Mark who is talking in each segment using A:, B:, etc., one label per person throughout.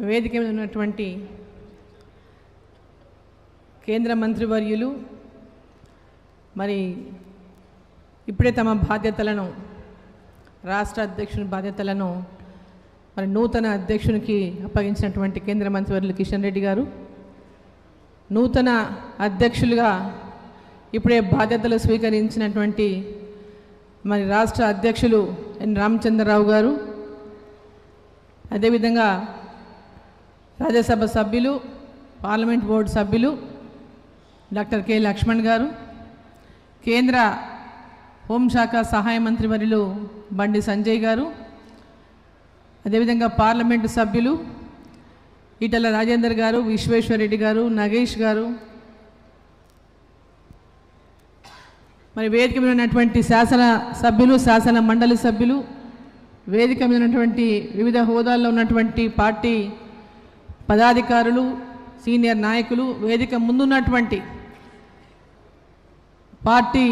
A: వేదిక మీద ఉన్నటువంటి కేంద్ర మంత్రివర్యులు మరి ఇప్పుడే తమ బాధ్యతలను రాష్ట్ర అధ్యక్షుని బాధ్యతలను మరి నూతన అధ్యక్షునికి అప్పగించినటువంటి కేంద్ర మంత్రివర్యులు కిషన్ రెడ్డి గారు, నూతన అధ్యక్షులుగా ఇప్పుడే బాధ్యతలు స్వీకరించినటువంటి మరి రాష్ట్ర అధ్యక్షులు ఎన్ రామచంద్రరావు గారు, అదేవిధంగా రాజ్యసభ సభ్యులు పార్లమెంట్ బోర్డు సభ్యులు డాక్టర్ కె లక్ష్మణ్ గారు, కేంద్ర హోంశాఖ సహాయ మంత్రివర్యులు బండి సంజయ్ గారు, అదేవిధంగా పార్లమెంటు సభ్యులు ఈటల రాజేందర్ గారు, విశ్వేశ్వరరెడ్డి గారు, నగేష్ గారు, మరి వేదిక మీద ఉన్నటువంటి శాసన సభ్యులు, శాసన మండలి సభ్యులు, వేదిక మీద ఉన్నటువంటి వివిధ హోదాల్లో ఉన్నటువంటి పార్టీ పదాధికారులు, సీనియర్ నాయకులు, వేదిక ముందున్నటువంటి పార్టీ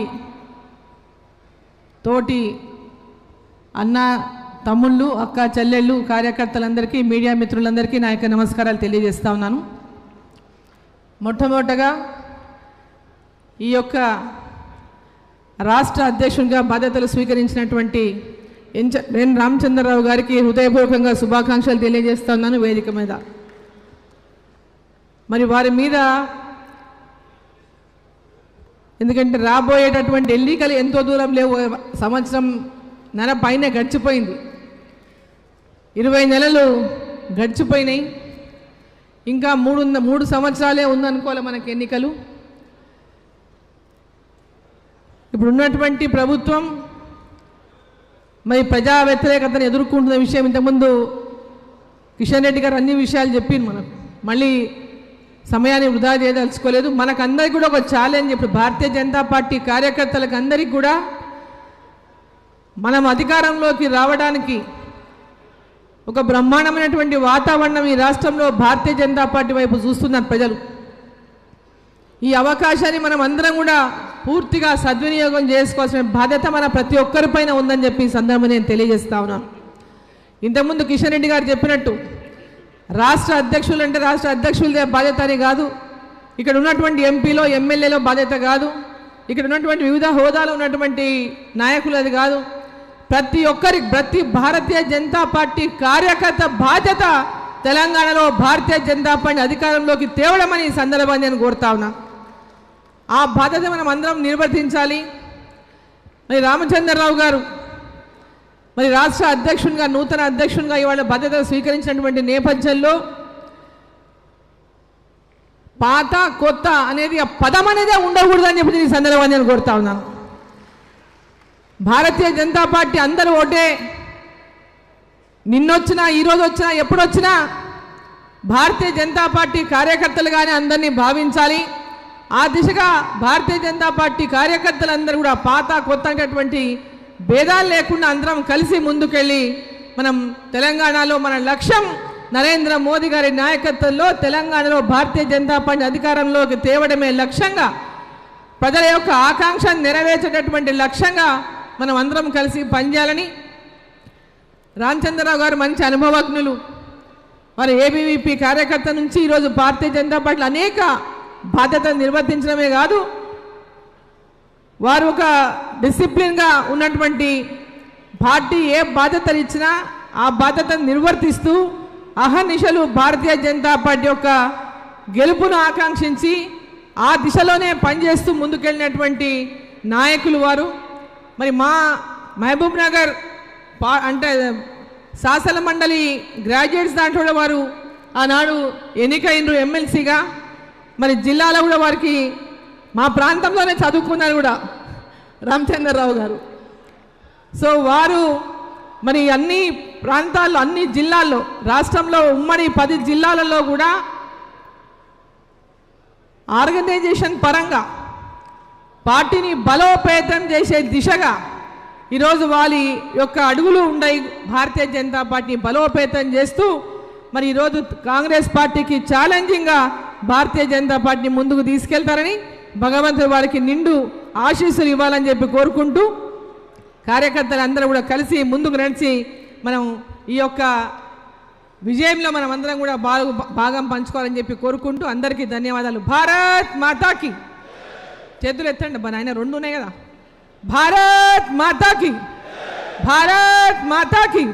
A: తోటి అన్న తమ్ముళ్ళు, అక్క చెల్లెళ్ళు, కార్యకర్తలందరికీ, మీడియా మిత్రులందరికీ నా యొక్క నమస్కారాలు తెలియజేస్తా ఉన్నాను. మొట్టమొదటగా ఈ యొక్క రాష్ట్ర అధ్యక్షునిగా బాధ్యతలు స్వీకరించినటువంటి ఎన్ రామచంద్రరావు గారికి హృదయపూర్వకంగా శుభాకాంక్షలు తెలియజేస్తా ఉన్నాను వేదిక మీద. మరి వారి మీద ఎందుకంటే రాబోయేటటువంటి ఎన్నికలు ఎంతో దూరం లేవు, సంవత్సరం నెల పైన గడిచిపోయింది, 20 నెలలు గడిచిపోయినాయి, ఇంకా మూడు సంవత్సరాలే ఉందనుకోవాలి మనకి ఎన్నికలు. ఇప్పుడు ఉన్నటువంటి ప్రభుత్వం మరి ప్రజా వ్యతిరేకతను ఎదుర్కొంటున్న విషయం ఇంతకుముందు కిషన్ రెడ్డి గారు అన్ని విషయాలు చెప్పింది. మనకు మళ్ళీ సమయాన్ని వృధా చేయదలుచుకోలేదు. మనకందరికీ కూడా ఒక ఛాలెంజ్, ఇప్పుడు భారతీయ జనతా పార్టీ కార్యకర్తలకు అందరికీ కూడా మనం అధికారంలోకి రావడానికి ఒక బ్రహ్మాండమైనటువంటి వాతావరణం ఈ రాష్ట్రంలో భారతీయ జనతా పార్టీ వైపు చూస్తున్నారు ప్రజలు. ఈ అవకాశాన్ని మనం అందరం కూడా పూర్తిగా సద్వినియోగం చేసుకోవాల్సిన బాధ్యత మన ప్రతి ఒక్కరిపైన ఉందని చెప్పి ఈ సందర్భంగా నేను తెలియజేస్తా ఉన్నాను. ఇంతకుముందు కిషన్ రెడ్డి గారు చెప్పినట్టు రాష్ట్ర అధ్యక్షులు అంటే రాష్ట్ర అధ్యక్షులదే బాధ్యత అని కాదు, ఇక్కడ ఉన్నటువంటి ఎంపీలో ఎమ్మెల్యేలో బాధ్యత కాదు, ఇక్కడ ఉన్నటువంటి వివిధ హోదాలో ఉన్నటువంటి నాయకులది కాదు, ప్రతి భారతీయ జనతా పార్టీ కార్యకర్త బాధ్యత తెలంగాణలో భారతీయ జనతా పార్టీ అధికారంలోకి తేవడమని ఈ సందర్భాన్ని నేను కోరుతా ఉన్నా. ఆ బాధ్యత మనం అందరం నిర్వర్తించాలి. మరి రామచంద్రరావు గారు మరి రాష్ట్ర అధ్యక్షునిగా, నూతన అధ్యక్షునిగా ఇవాళ బాధ్యత స్వీకరించినటువంటి నేపథ్యంలో పాత కొత్త అనేది ఆ పదం అనేదే ఉండకూడదని చెప్పి ఈ సందర్భాన్ని నేను కోరుతా ఉన్నాను. భారతీయ జనతా పార్టీ అందరూ ఒకటే, నిన్నొచ్చినా ఈరోజు వచ్చినా ఎప్పుడొచ్చినా భారతీయ జనతా పార్టీ కార్యకర్తలుగానే అందరినీ భావించాలి. ఆ దిశగా భారతీయ జనతా పార్టీ కార్యకర్తలందరూ కూడా పాత కొత్త అనేటటువంటి భేదాలు లేకుండా అందరం కలిసి ముందుకెళ్ళి మనం తెలంగాణలో మన లక్ష్యం నరేంద్ర మోదీ గారి నాయకత్వంలో తెలంగాణలో భారతీయ జనతా పార్టీ అధికారంలోకి తేవడమే లక్ష్యంగా, ప్రజల యొక్క ఆకాంక్షను నెరవేర్చేటటువంటి లక్ష్యంగా మనం అందరం కలిసి పనిచేయాలని రామచంద్రరావు గారు మంచి అనుభవజ్ఞులు. వారు ఏబీవీపీ కార్యకర్త నుంచి ఈరోజు భారతీయ జనతా పార్టీలో అనేక బాధ్యతలు నిర్వర్తించడమే కాదు, వారు ఒక డిసిప్లిన్గా ఉన్నటువంటి పార్టీ ఏ బాధ్యతలు ఇచ్చినా ఆ బాధ్యతను నిర్వర్తిస్తూ అహర్నిశలు భారతీయ జనతా పార్టీ యొక్క గెలుపును ఆకాంక్షించి ఆ దిశలోనే పనిచేస్తూ ముందుకెళ్ళినటువంటి నాయకులు వారు. మరి మా మహబూబ్ నగర్ అంటే శాసన మండలి గ్రాడ్యుయేట్స్ దాంట్లో వారు ఆనాడు ఎన్నికైనరు ఎమ్మెల్సీగా. మరి జిల్లాలో కూడా వారికి మా ప్రాంతంలోనే చదువుకున్నారు కూడా రామచంద్రరావు గారు. సో వారు మరి అన్ని ప్రాంతాల్లో, అన్ని జిల్లాల్లో, రాష్ట్రంలో ఉమ్మడి 10 జిల్లాలలో కూడా ఆర్గనైజేషన్ పరంగా పార్టీని బలోపేతం చేసే దిశగా ఈరోజు వాళ్ళ యొక్క అడుగులు ఉన్నాయి. భారతీయ జనతా పార్టీ బలోపేతం చేస్తూ మరి ఈరోజు కాంగ్రెస్ పార్టీకి ఛాలెంజింగ్గా భారతీయ జనతా పార్టీని ముందుకు తీసుకెళ్తారని భగవంతుడు వారికి నిండు ఆశీస్సులు ఇవ్వాలని చెప్పి కోరుకుంటూ కార్యకర్తలు అందరూ కూడా కలిసి ముందుకు నడిచి మనం ఈ యొక్క విజయంలో మనం అందరం కూడా భాగం పంచుకోవాలని చెప్పి కోరుకుంటూ అందరికీ ధన్యవాదాలు. భారత్ మాతాకి చేతులు ఎత్తండి అబ్బా నాయన, రెండు ఉన్నాయి కదా. భారత్ మాతాకి, భారత్ మాతాకి.